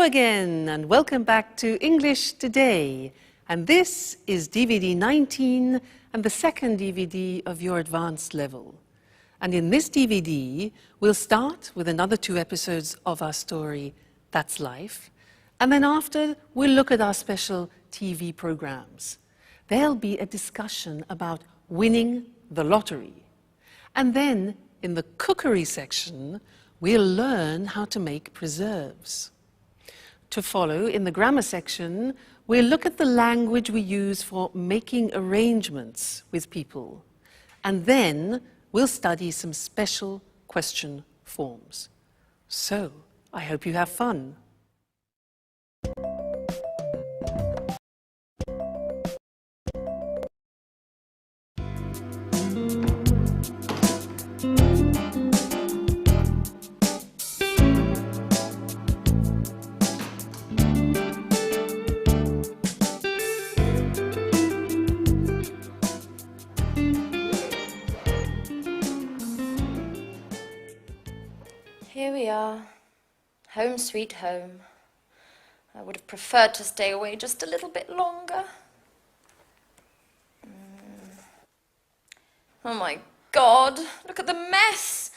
again, and welcome back to English Today. And this is DVD 19 and the second DVD of your advanced level. And in this DVD, we'll start with another 2 episodes of our story, That's Life. And then after, we'll look at our special TV programs. There'll be a discussion about winning the lottery. And then, in the cookery section, we'll learn how to make preserves. To follow, in the grammar section, we'll look at the language we use for making arrangements with people. And then we'll study some special question forms. So, I hope you have fun. Here we are, home sweet home. I would have preferred to stay away just a little bit longer. Oh my God, look at the mess.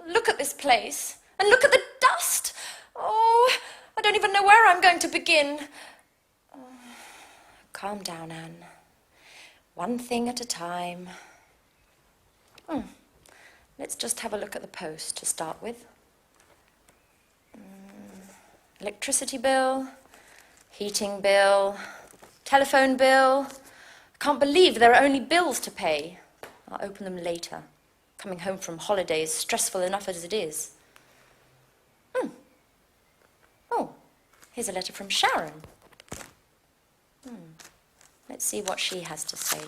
Look at this place, and look at the dust. Oh, I don't even know where I'm going to begin. Oh, calm down, Anne. One thing at a time. Let's just have a look at the post to start with. Electricity bill, heating bill, telephone bill. I can't believe there are only bills to pay. I'll open them later. Coming home from holiday is stressful enough as it is. Oh, here's a letter from Sharon. Let's see what she has to say.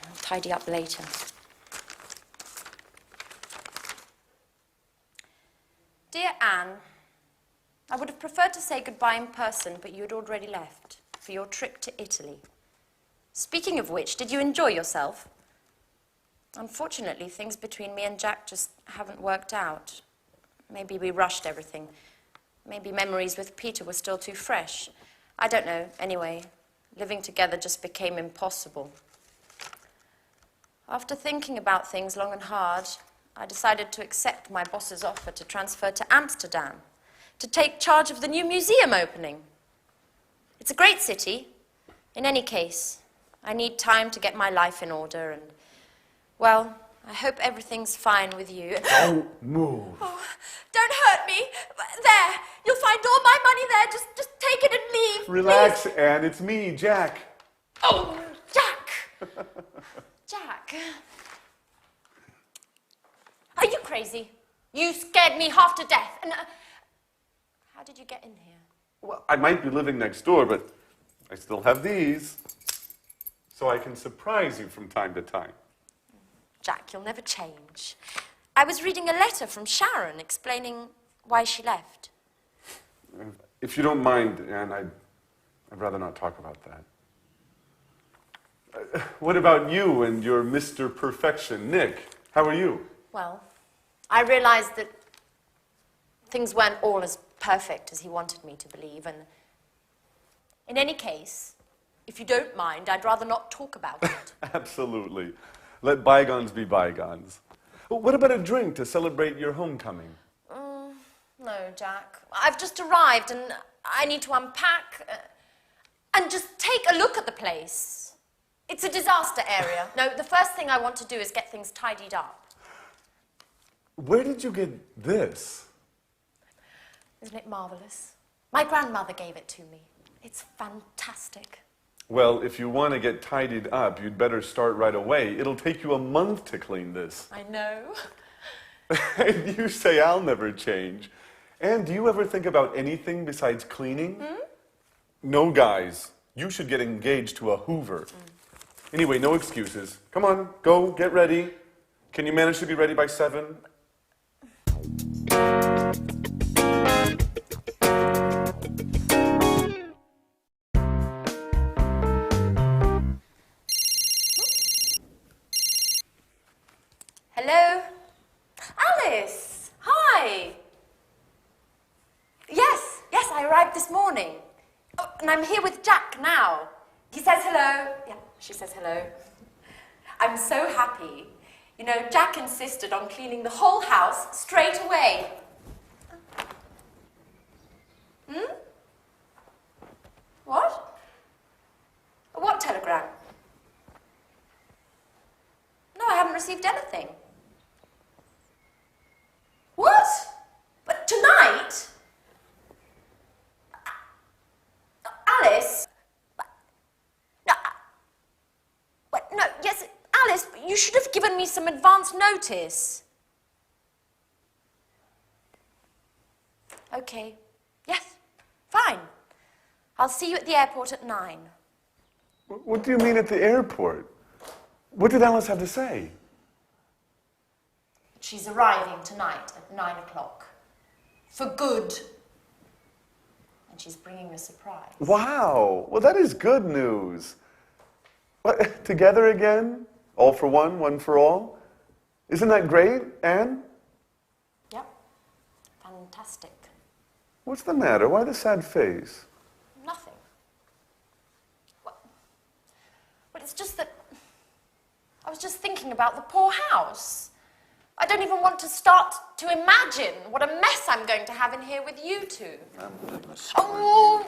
I'll tidy up later. Dear Anne, I would have preferred to say goodbye in person, but you had already left for your trip to Italy. Speaking of which, did you enjoy yourself? Unfortunately, things between me and Jack just haven't worked out. Maybe we rushed everything. Maybe memories with Peter were still too fresh. I don't know. Anyway, living together just became impossible. After thinking about things long and hard, I decided to accept my boss's offer to transfer to Amsterdam, to take charge of the new museum opening. It's a great city. In any case, I need time to get my life in order and, well, I hope everything's fine with you. Don't move. Oh, don't hurt me. There, you'll find all my money there. Just take it and leave. Relax, please. Anne. It's me, Jack. Oh, Jack. Jack. Are you crazy? You scared me half to death. And how did you get in here? Well, I might be living next door, but I still have these. So I can surprise you from time to time. Jack, you'll never change. I was reading a letter from Sharon explaining why she left. If you don't mind, Anne, I'd rather not talk about that. What about you and your Mr. Perfection, Nick? How are you? Well, I realized that things weren't all as perfect as he wanted me to believe, and in any case, if you don't mind, I'd rather not talk about it. Absolutely. Let bygones be bygones. What about a drink to celebrate your homecoming? No, Jack. I've just arrived and I need to unpack and just take a look at the place. It's a disaster area. No, the first thing I want to do is get things tidied up. Where did you get this? Isn't it marvelous? My grandmother gave it to me. It's fantastic. Well, if you want to get tidied up, you'd better start right away. It'll take you a month to clean this. I know. And you say I'll never change. And do you ever think about anything besides cleaning? No, guys. You should get engaged to a Hoover. Anyway, no excuses. Come on, go, get ready. Can you manage to be ready by 7? Hello? Alice! Hi! Yes, And I'm here with Jack now. He says hello. Yeah, she says hello. I'm so happy. You know, Jack insisted on cleaning the whole house straight away. Hmm? What? What telegram? No, I haven't received anything. What? But tonight? Alice? No, no, yes, Alice, but you should have given me some advance notice. Okay, yes, fine. I'll see you at the airport at 9. What do you mean at the airport? What did Alice have to say? She's arriving tonight at 9 o'clock. For good. And she's bringing a surprise. Wow, well that is good news. What, together again? All for one, one for all? Isn't that great, Anne? Yep, fantastic. What's the matter? Why the sad face? Nothing. Well, it's just that I was just thinking about the poor house. I don't even want to start to imagine what a mess I'm going to have in here with you two. Oh!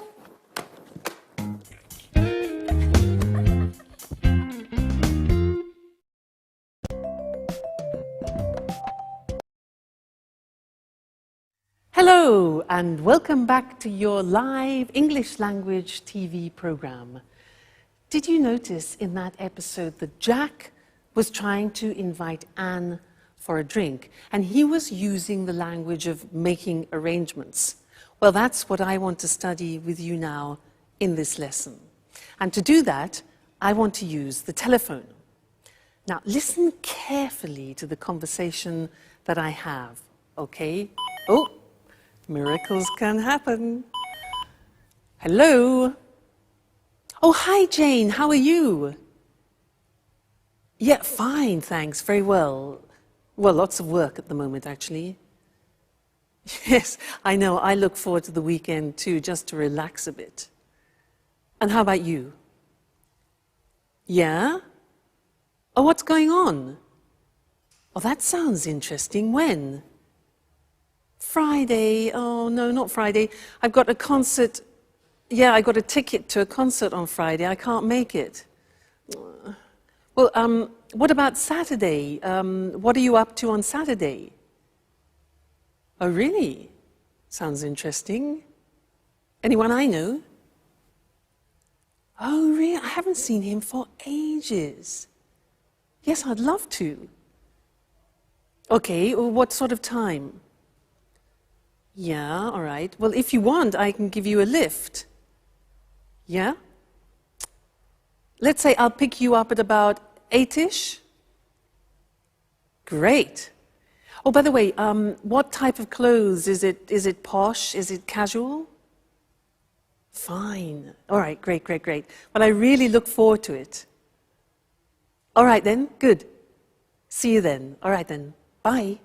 Hello, and welcome back to your live English language TV program. Did you notice in that episode that Jack was trying to invite Anne for a drink, and he was using the language of making arrangements? Well, that's what I want to study with you now in this lesson. And to do that, I want to use the telephone. Now, listen carefully to the conversation that I have, okay? Oh, miracles can happen. Hello? Oh, hi, Jane. How are you? Yeah, fine, thanks. Very well. Well, lots of work at the moment, actually. Yes, I know. I look forward to the weekend, too, just to relax a bit. And how about you? Yeah? Oh, what's going on? Oh, that sounds interesting. When? Friday. Oh, no, not Friday. I've got a concert. Yeah, I got a ticket to a concert on Friday. I can't make it. Well, what about Saturday? What are you up to on Saturday? Oh, really? Sounds interesting. Anyone I know? Oh, really? I haven't seen him for ages. Yes, I'd love to. Okay, well, what sort of time? Yeah, all right. Well, if you want, I can give you a lift. Yeah? Let's say I'll pick you up at about 8-ish. Great. Oh, by the way, what type of clothes? Is it posh? Is it casual? Fine. All right, great, great, great. Well, I really look forward to it. All right then, good. See you then. All right then, bye.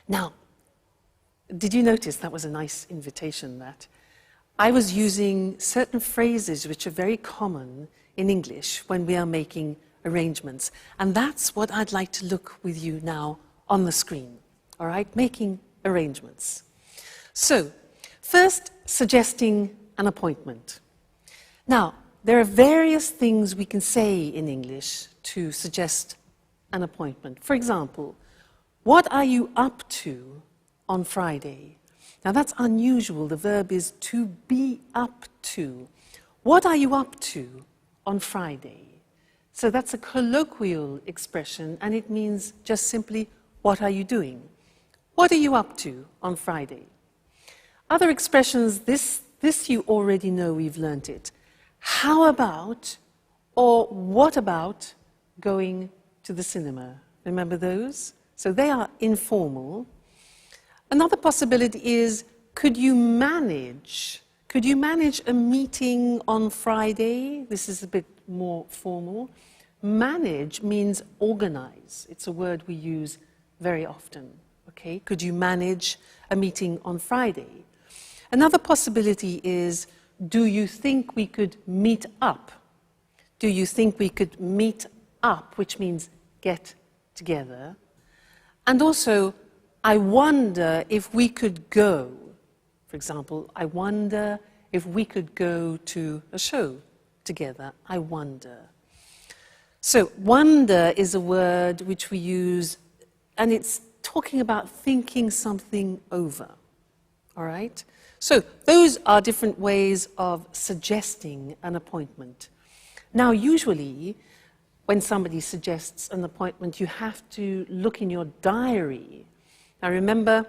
Now, did you notice that was a nice invitation, that? I was using certain phrases which are very common in English when we are making arrangements. And that's what I'd like to look with you now on the screen. All right, making arrangements. So, first, suggesting an appointment. Now, there are various things we can say in English to suggest an appointment. For example, what are you up to on Friday? Now that's unusual. The verb is to be up to. What are you up to on Friday? So that's a colloquial expression, and it means just simply, what are you doing? What are you up to on Friday? Other expressions, this you already know, we've learnt it. How about, or what about going to the cinema? Remember those? So they are informal. Another possibility is, could you manage a meeting on Friday? This is a bit more formal. Manage means organize. It's a word we use very often. Okay? Could you manage a meeting on Friday? Another possibility is, do you think we could meet up? Do you think we could meet up, which means get together? And also, I wonder if we could go. For example, I wonder if we could go to a show together. I wonder. So, wonder is a word which we use, and it's talking about thinking something over. All right? So, those are different ways of suggesting an appointment. Now, usually, when somebody suggests an appointment, you have to look in your diary. Now, remember,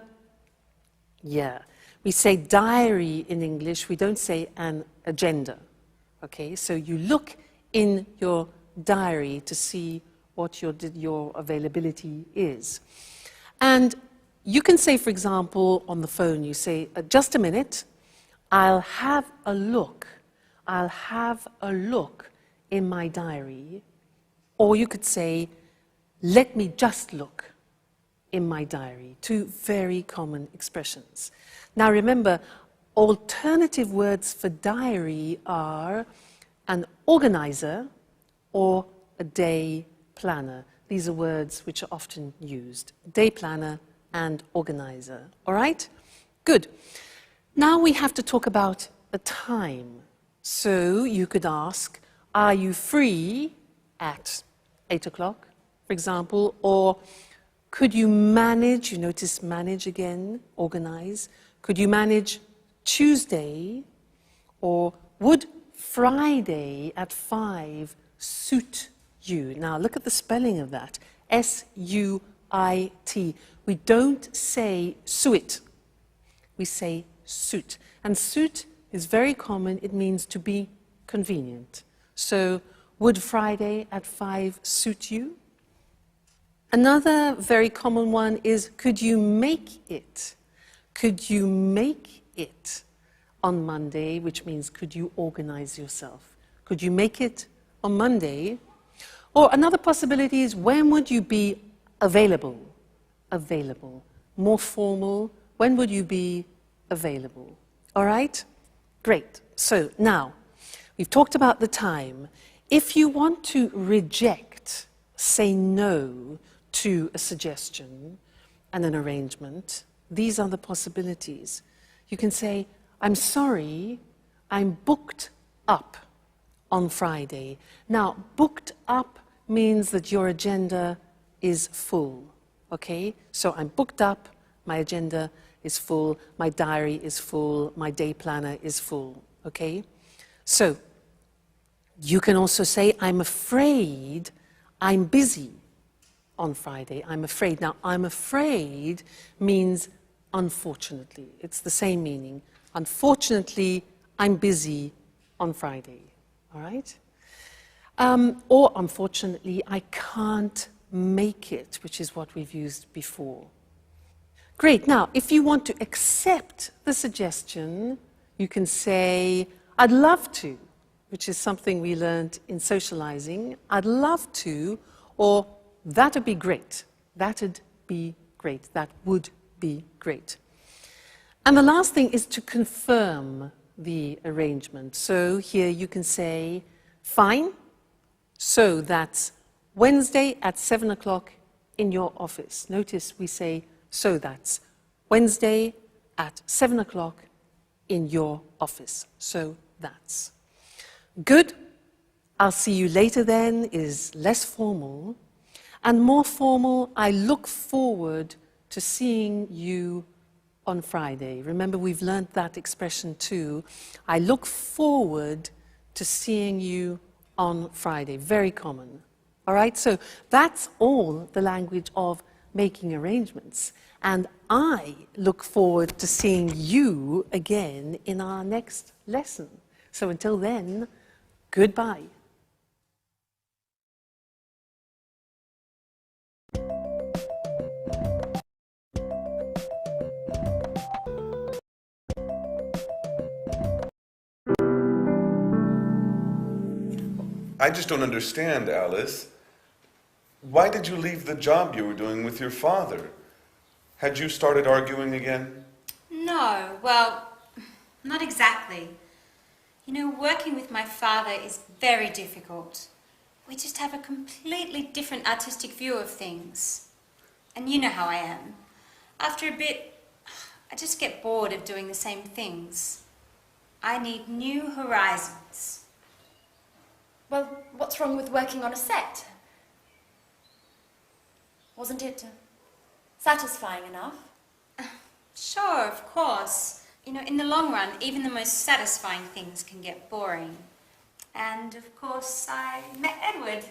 we say diary in English, we don't say an agenda. Okay, so you look in your diary to see what your availability is. And you can say, for example, on the phone, you say, just a minute, I'll have a look. I'll have a look in my diary. Or you could say, let me just look in my diary. Two very common expressions. Now remember, alternative words for diary are an organizer or a day planner. These are words which are often used. Day planner and organizer. All right? Good. Now we have to talk about a time. So you could ask, are you free at 8 o'clock, for example? Or could you manage, you notice manage again, organize. Could you manage Tuesday? Or would Friday at 5 suit you? Now look at the spelling of that. S-U-I-T. We don't say suit. We say suit. And suit is very common. It means to be convenient. So, would Friday at 5 suit you? Another very common one is, could you make it? Could you make it on Monday, which means could you organize yourself? Could you make it on Monday? Or another possibility is, when would you be available? Available. More formal, when would you be available? All right? Great. So now, we've talked about the time. If you want to reject, say no to a suggestion and an arrangement, these are the possibilities. You can say, I'm sorry, I'm booked up on Friday. Now, booked up means that your agenda is full, okay? So I'm booked up, my agenda is full, my diary is full, my day planner is full, okay? So, you can also say, I'm afraid I'm busy on Friday. I'm afraid. Now, I'm afraid means unfortunately. It's the same meaning. Unfortunately, I'm busy on Friday. All right? Or unfortunately, I can't make it, which is what we've used before. Great. Now, if you want to accept the suggestion, you can say, I'd love to, which is something we learned in socializing. I'd love to, or that'd be great. That'd be great. That would be great. And the last thing is to confirm the arrangement. So here you can say, fine, so that's Wednesday at 7 o'clock in your office. Notice we say, so that's Wednesday at 7 o'clock in your office. So that's. Good. I'll see you later then is less formal. And more formal, I look forward to seeing you on Friday. Remember, we've learned that expression too. I look forward to seeing you on Friday. Very common. All right, so that's all the language of making arrangements. And I look forward to seeing you again in our next lesson. So until then, goodbye. I just don't understand, Alice. Why did you leave the job you were doing with your father? Had you started arguing again? No, well, Not exactly. You know, working with my father is very difficult. We just have a completely different artistic view of things. And you know how I am. After a bit, I just get bored of doing the same things. I need new horizons. Well, what's wrong with working on a set? Wasn't it satisfying enough? Sure, of course. You know, in the long run, even the most satisfying things can get boring. And, of course, I met Edward.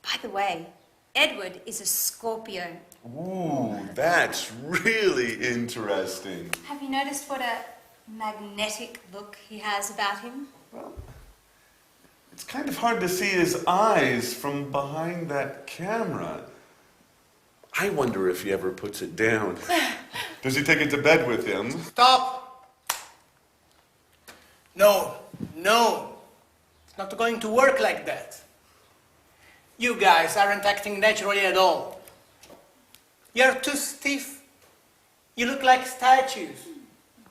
By the way, Edward is a Scorpio. Ooh, that's really interesting. Have you noticed what a magnetic look he has about him? Well, it's kind of hard to see his eyes from behind that camera. I wonder if he ever puts it down. Does he take it to bed with him? Stop! No, no. It's not going to work like that. You guys aren't acting naturally at all. You're too stiff. You look like statues.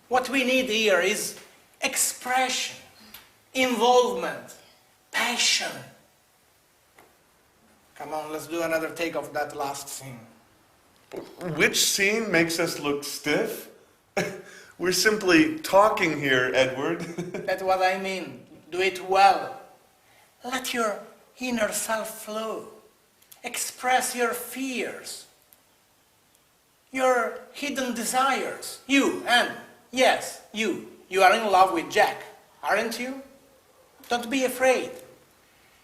What we need here is expression, involvement, passion. Come on, let's do another take of that last scene. Which scene makes us look stiff? We're simply talking here, Edward. That's what I mean. Do it well. Let your inner self flow. Express your fears, your hidden desires. You, and yes, you are in love with Jack, aren't you? Don't be afraid.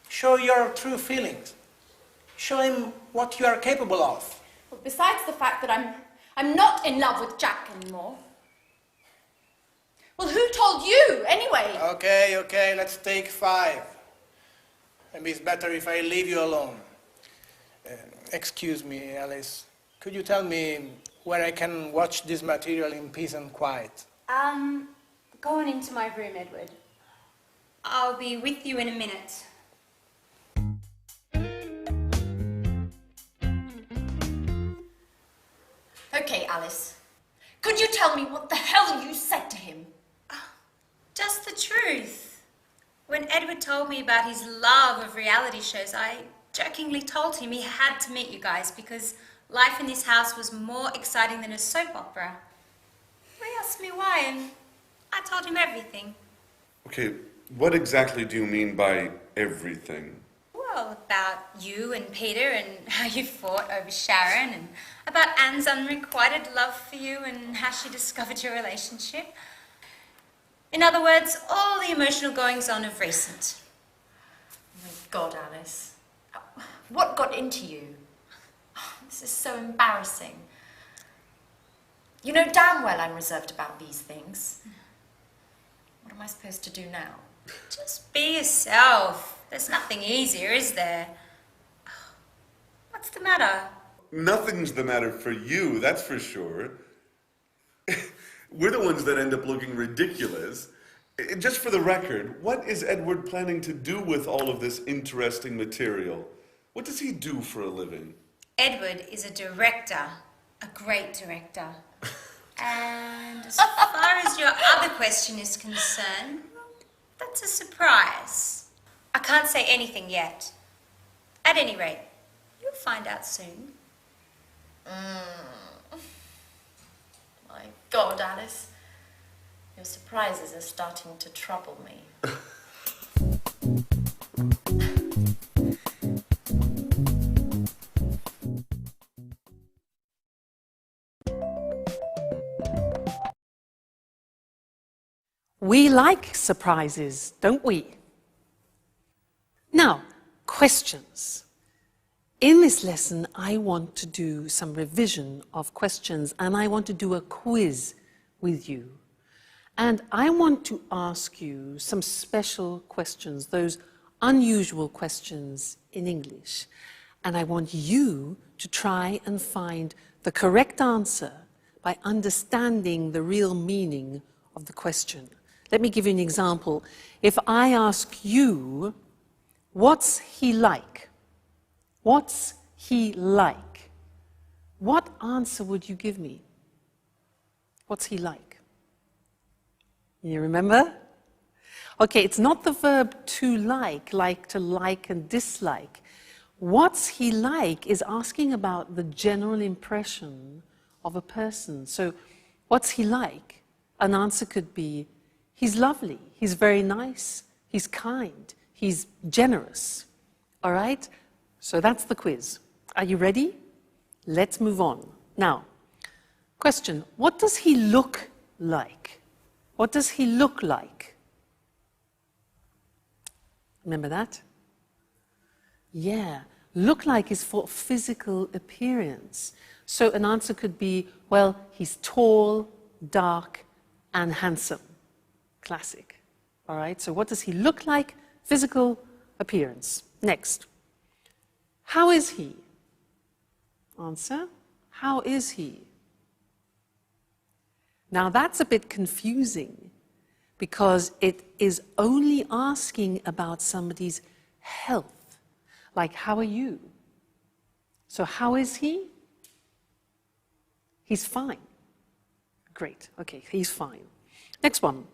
Show your true feelings. Show him what you are capable of. Well, besides the fact that I'm not in love with Jack anymore. Well, who told you, anyway? Okay, let's take 5. Maybe it's better if I leave you alone. Excuse me, Alice. Could you tell me where I can watch this material in peace and quiet? Go on into my room, Edward. I'll be with you in a minute. Okay, Alice. Could you tell me what the hell you said to him? Just the truth. When Edward told me about his love of reality shows, I jokingly told him he had to meet you guys because life in this house was more exciting than a soap opera. He asked me why, and I told him everything. Okay, what exactly do you mean by everything? Well, about you and Peter and how you fought over Sharon, and about Anne's unrequited love for you and how she discovered your relationship. In other words, all the emotional goings-on of recent. Oh my God, Alice. What got into you? This is so embarrassing. You know damn well I'm reserved about these things. What am I supposed to do now? Just be yourself. There's nothing easier, is there? What's the matter? Nothing's the matter for you, that's for sure. We're the ones that end up looking ridiculous. Just for the record, what is Edward planning to do with all of this interesting material? What does he do for a living? Edward is a director, a great director. And as far as your other question is concerned, that's a surprise. I can't say anything yet. At any rate, you'll find out soon. My God, Alice. Your surprises are starting to trouble me. We like surprises, don't we? Now, questions. In this lesson, I want to do some revision of questions, and I want to do a quiz with you. And I want to ask you some special questions, those unusual questions in English. And I want you to try and find the correct answer by understanding the real meaning of the question. Let me give you an example. If I ask you, what's he like? What's he like? What answer would you give me? What's he like? You remember? Okay, it's not the verb to like to like and dislike. What's he like is asking about the general impression of a person. So, what's he like? An answer could be, he's lovely, he's very nice, he's kind, he's generous. All right? So that's the quiz. Are you ready? Let's move on. Now, question, what does he look like? What does he look like? Remember that? Yeah, look like is for physical appearance. So an answer could be, well, he's tall, dark, and handsome. Classic. All right, so what does he look like? Physical appearance. Next. How is he? Answer, how is he? Now that's a bit confusing because it is only asking about somebody's health. Like, how are you? So how is he? He's fine. Great, okay, he's fine. Next one.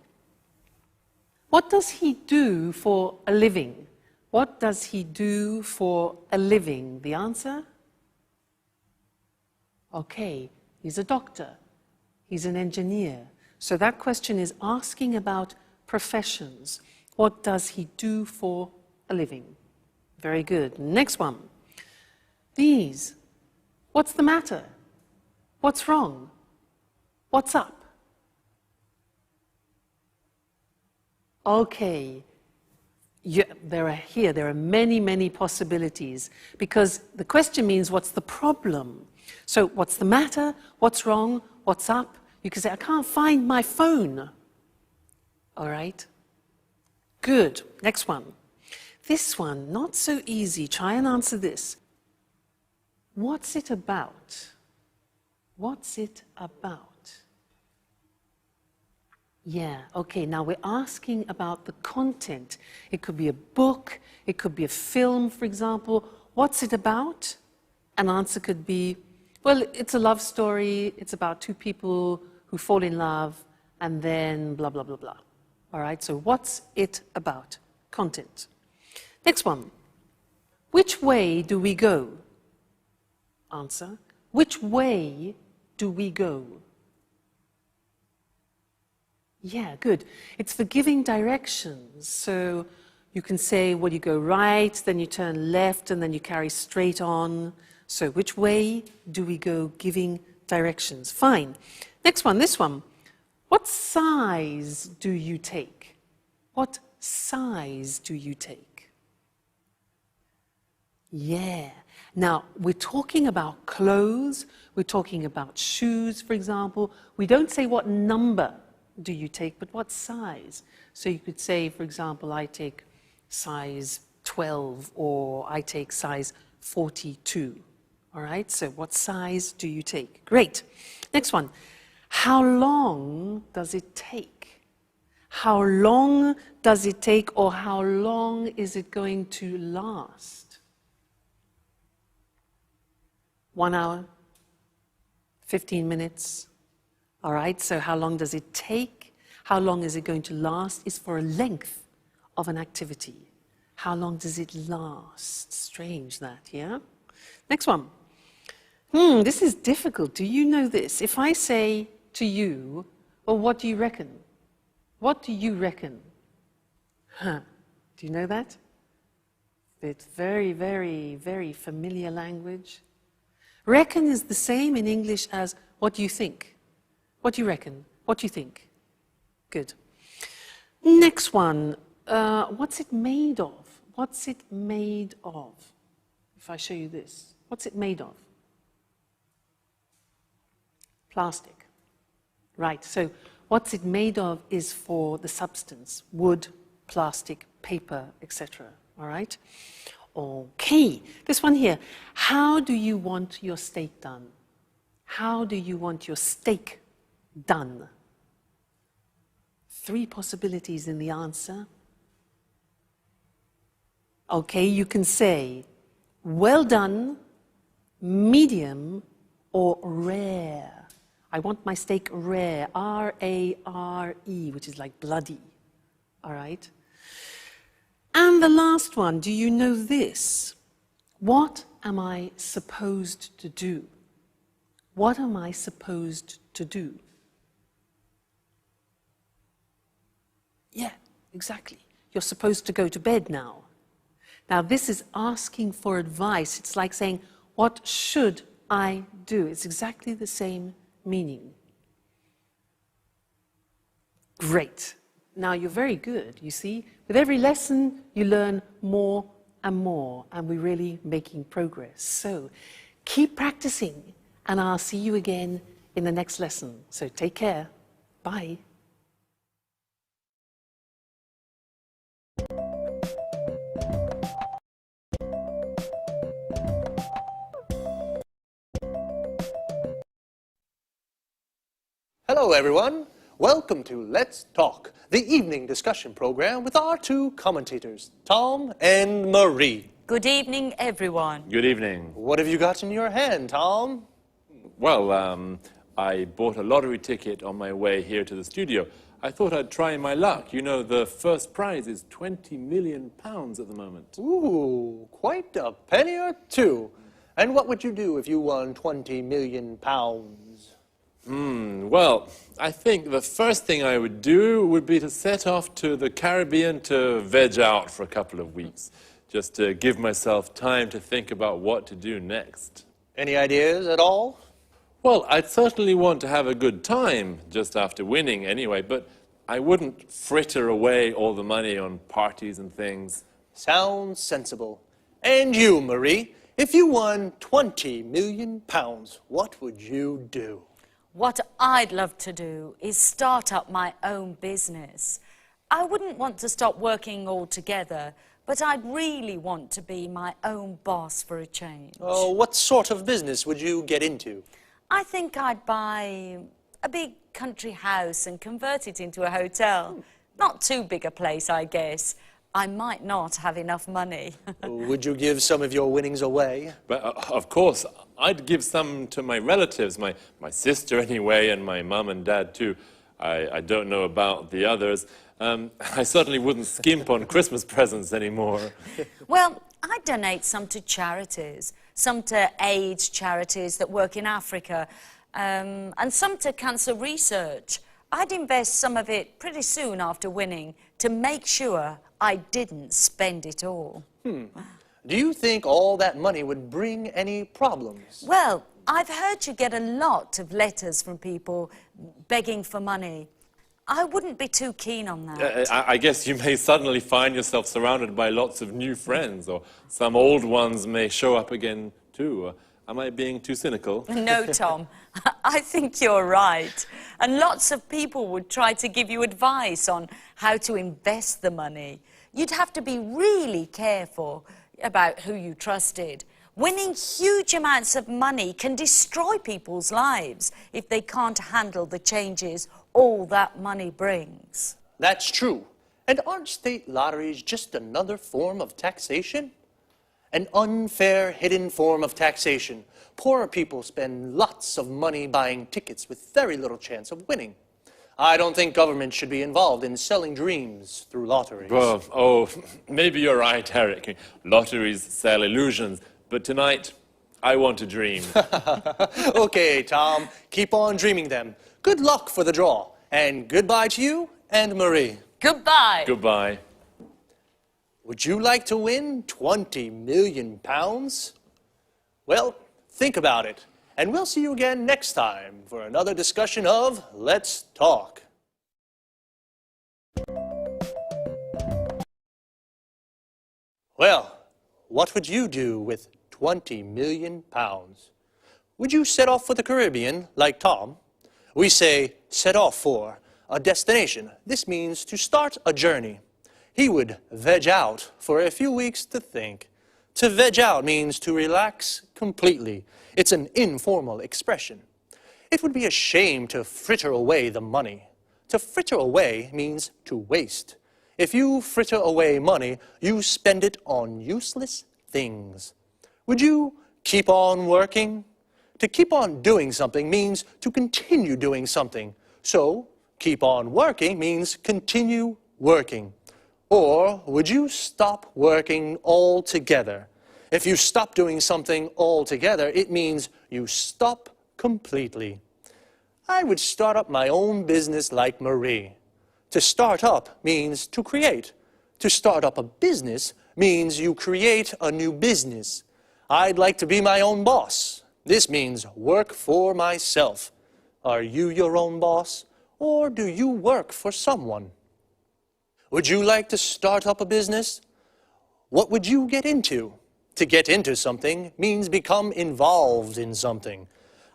What does he do for a living? What does he do for a living? The answer? Okay, he's a doctor. He's an engineer. So that question is asking about professions. What does he do for a living? Very good. Next one. These. What's the matter? What's wrong? What's up? Okay. Yeah, there are many, many possibilities because the question means what's the problem? So what's the matter? What's wrong? What's up? You can say, I can't find my phone. All right? Good. Next one. This one, not so easy. Try and answer this. What's it about? What's it about? Yeah, okay, now we're asking about the content. It could be a book, it could be a film, for example. What's it about? An answer could be, well, it's a love story, it's about two people who fall in love, and then blah, blah, blah, blah. All right, so what's it about? Content. Next one. Which way do we go? Answer. Which way do we go? Yeah, good. It's for giving directions. So you can say, well, you go right, then you turn left, and then you carry straight on. So which way do we go? Giving directions. Fine. Next one, this one. What size do you take? What size do you take? Yeah. Now, we're talking about clothes. We're talking about shoes, for example. We don't say what number do you take, but what size? So you could say, for example, I take size 12 or I take size 42. All right, so what size do you take? Great. Next one. How long does it take? How long does it take or how long is it going to last? 1 hour? 15 minutes? All right, so how long does it take? How long is it going to last is for a length of an activity. How long does it last? Strange that, yeah? Next one. This is difficult. Do you know this? If I say to you, well, what do you reckon? What do you reckon? Huh. Do you know that? It's very, very, very familiar language. Reckon is the same in English as what do you think? What do you reckon? What do you think? Good. Next one. What's it made of? What's it made of? If I show you this, what's it made of? Plastic. Right, so what's it made of is for the substance. Wood, plastic, paper, etc. All right? Okay, this one here. How do you want your steak done? How do you want your steak done? 3 possibilities in the answer. Okay, you can say well done, medium, or rare. I want my steak rare, R-A-R-E, which is like bloody, all right? And the last one, do you know this? What am I supposed to do? What am I supposed to do? Yeah, exactly. You're supposed to go to bed now. Now, this is asking for advice. It's like saying, what should I do? It's exactly the same meaning. Great. Now, you're very good, you see. With every lesson, you learn more and more, and we're really making progress. So, keep practicing, and I'll see you again in the next lesson. So, take care. Bye. Hello, everyone. Welcome to Let's Talk, the evening discussion program with our two commentators, Tom and Marie. Good evening, everyone. Good evening. What have you got in your hand, Tom? Well, I bought a lottery ticket on my way here to the studio. I thought I'd try my luck. You know, the first prize is £20 million at the moment. Ooh, quite a penny or two. And what would you do if you won £20 million? Well, I think the first thing I would do would be to set off to the Caribbean to veg out for a couple of weeks, just to give myself time to think about what to do next. Any ideas at all? Well, I'd certainly want to have a good time just after winning anyway, but I wouldn't fritter away all the money on parties and things. Sounds sensible. And you, Marie, if you won £20 million, what would you do? What I'd love to do is start up my own business. I wouldn't want to stop working altogether, but I'd really want to be my own boss for a change. Oh, what sort of business would you get into? I think I'd buy a big country house and convert it into a hotel. Not too big a place, I guess. I might not have enough money. Would you give some of your winnings away? But of course, I'd give some to my relatives, my sister anyway, and my mum and dad too. I don't know about the others. I certainly wouldn't skimp on Christmas presents anymore. Well, I'd donate some to charities, some to AIDS charities that work in Africa, and some to cancer research. I'd invest some of it pretty soon after winning to make sure I didn't spend it all. Do you think all that money would bring any problems? Well, I've heard you get a lot of letters from people begging for money. I wouldn't be too keen on that. I guess you may suddenly find yourself surrounded by lots of new friends, or some old ones may show up again too. Am I being too cynical? No, Tom. I think you're right. And lots of people would try to give you advice on how to invest the money. You'd have to be really careful about who you trusted. Winning huge amounts of money can destroy people's lives if they can't handle the changes all that money brings. That's true. And aren't state lotteries just another form of taxation? An unfair, hidden form of taxation. Poorer people spend lots of money buying tickets with very little chance of winning. I don't think government should be involved in selling dreams through lotteries. Well, maybe you're right, Eric. Lotteries sell illusions, but tonight, I want to dream. Okay, Tom, keep on dreaming them. Good luck for the draw, and goodbye to you and Marie. Goodbye. Goodbye. Would you like to win £20 million? Well, think about it, and we'll see you again next time for another discussion of Let's Talk. Well, what would you do with £20 million? Would you set off for the Caribbean like Tom? We say set off for a destination. This means to start a journey. He would veg out for a few weeks to think. To veg out means to relax completely. It's an informal expression. It would be a shame to fritter away the money. To fritter away means to waste. If you fritter away money, you spend it on useless things. Would you keep on working? To keep on doing something means to continue doing something. So, keep on working means continue working. Or would you stop working altogether? If you stop doing something altogether, it means you stop completely. I would start up my own business like Marie. To start up means to create. To start up a business means you create a new business. I'd like to be my own boss. This means work for myself. Are you your own boss, or do you work for someone? Would you like to start up a business? What would you get into? To get into something means become involved in something.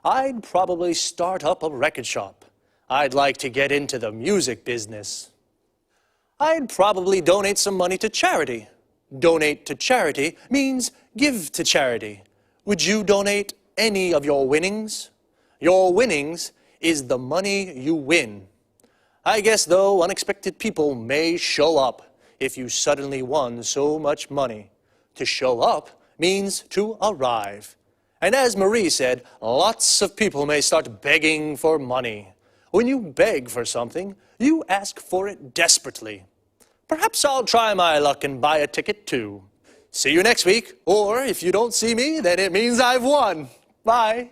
I'd probably start up a record shop. I'd like to get into the music business. I'd probably donate some money to charity. Donate to charity means give to charity. Would you donate any of your winnings? Your winnings is the money you win. I guess, though, unexpected people may show up if you suddenly won so much money. To show up means to arrive. And as Marie said, lots of people may start begging for money. When you beg for something, you ask for it desperately. Perhaps I'll try my luck and buy a ticket too. See you next week, or if you don't see me, then it means I've won. Bye.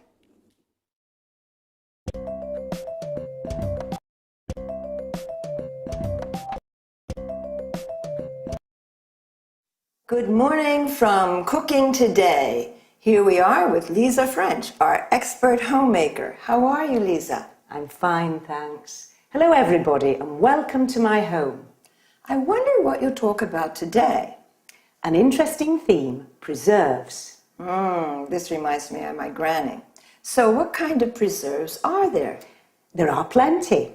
Good morning from Cooking Today. Here we are with Lisa French, our expert homemaker. How are you, Lisa? I'm fine, thanks. Hello, everybody, and welcome to my home. I wonder what you'll talk about today. An interesting theme, preserves. This reminds me of my granny. So what kind of preserves are there? There are plenty.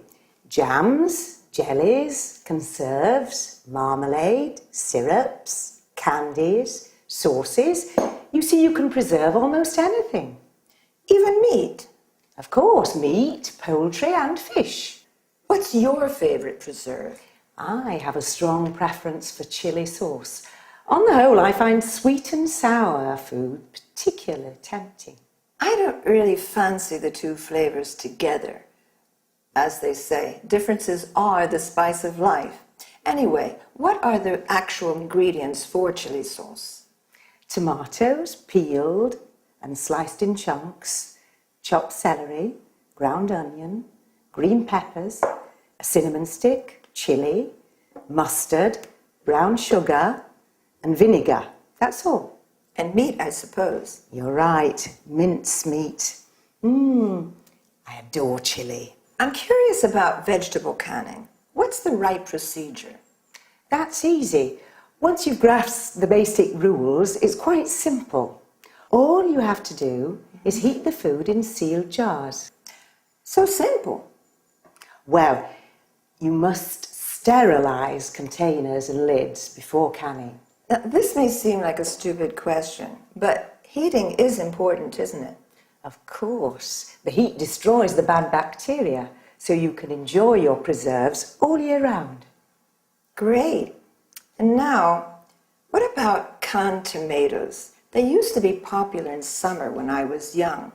Jams, jellies, conserves, marmalade, syrups, candies, sauces. You see, you can preserve almost anything. Even meat? Of course, meat, poultry and fish. What's your favorite preserve? I have a strong preference for chili sauce. On the whole, I find sweet and sour food particularly tempting. I don't really fancy the two flavors together. As they say, differences are the spice of life. Anyway, what are the actual ingredients for chili sauce? Tomatoes, peeled and sliced in chunks, chopped celery, ground onion, green peppers, a cinnamon stick, chili, mustard, brown sugar, and vinegar. That's all. And meat, I suppose. You're right, mince meat. I adore chili. I'm curious about vegetable canning. What's the right procedure? That's easy. Once you've grasped the basic rules, it's quite simple. All you have to do is heat the food in sealed jars. So simple. Well, you must sterilize containers and lids before canning. Now, this may seem like a stupid question, but heating is important, isn't it? Of course, the heat destroys the bad bacteria, so you can enjoy your preserves all year round. Great. And now, what about canned tomatoes? They used to be popular in summer when I was young.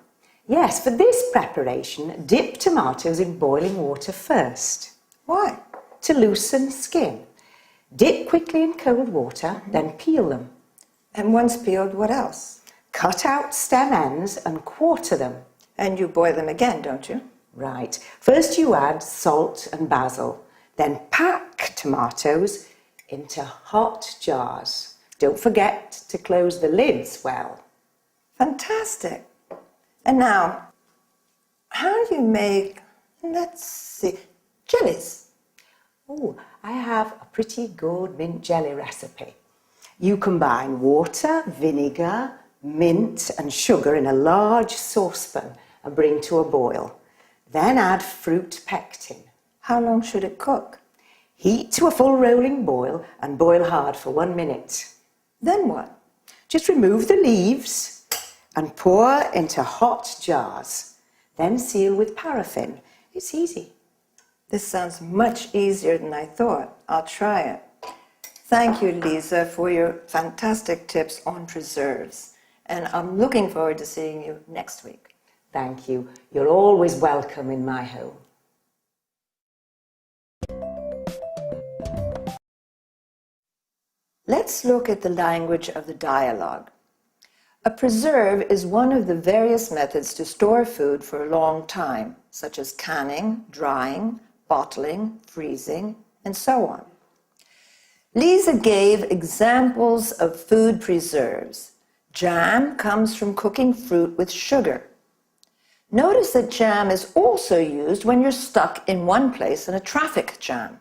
Yes, for this preparation, dip tomatoes in boiling water first. Why? To loosen skin. Dip quickly in cold water, then peel them. And once peeled, what else? Cut out stem ends and quarter them. And you boil them again, don't you? Right. First you add salt and basil, then pack tomatoes into hot jars. Don't forget to close the lids well. Fantastic. And now, how do you make, let's see, jellies? Oh, I have a pretty good mint jelly recipe. You combine water, vinegar, mint and sugar in a large saucepan and bring to a boil. Then add fruit pectin. How long should it cook? Heat to a full rolling boil and boil hard for 1 minute. Then what? Just remove the leaves and pour into hot jars. Then seal with paraffin. It's easy. This sounds much easier than I thought. I'll try it. Thank you, Lisa, for your fantastic tips on preserves. And I'm looking forward to seeing you next week. Thank you. You're always welcome in my home. Let's look at the language of the dialogue. A preserve is one of the various methods to store food for a long time, such as canning, drying, bottling, freezing, and so on. Lisa gave examples of food preserves. Jam comes from cooking fruit with sugar. Notice that jam is also used when you're stuck in one place in a traffic jam.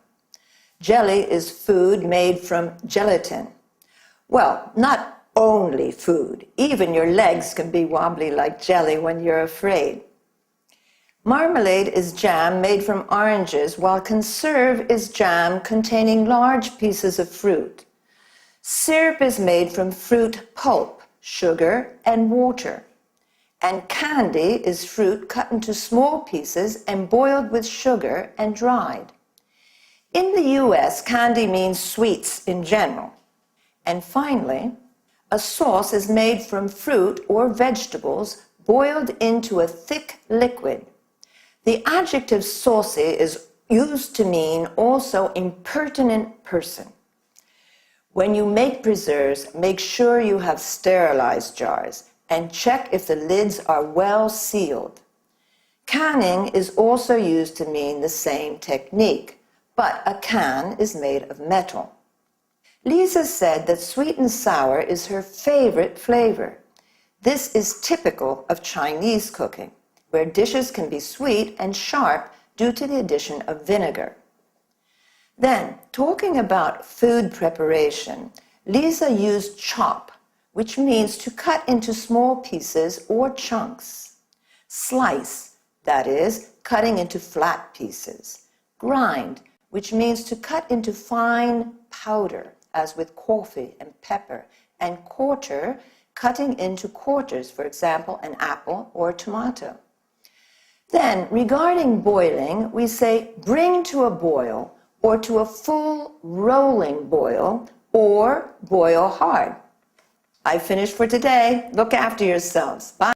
Jelly is food made from gelatin. Well, not only food. Even your legs can be wobbly like jelly when you're afraid. Marmalade is jam made from oranges, while conserve is jam containing large pieces of fruit. Syrup is made from fruit pulp, sugar, and water. And candy is fruit cut into small pieces and boiled with sugar and dried. In the US, candy means sweets in general. And finally, a sauce is made from fruit or vegetables boiled into a thick liquid. The adjective saucy is used to mean also impertinent person. When you make preserves, make sure you have sterilized jars and check if the lids are well sealed. Canning is also used to mean the same technique, but a can is made of metal. Lisa said that sweet and sour is her favorite flavor. This is typical of Chinese cooking, where dishes can be sweet and sharp due to the addition of vinegar. Then, talking about food preparation, Lisa used chop, which means to cut into small pieces or chunks. Slice, that is, cutting into flat pieces. Grind, which means to cut into fine powder, as with coffee and pepper. And quarter, cutting into quarters, for example, an apple or a tomato. Then, regarding boiling, we say bring to a boil, or to a full rolling boil, or boil hard. I finished for today. Look after yourselves. Bye.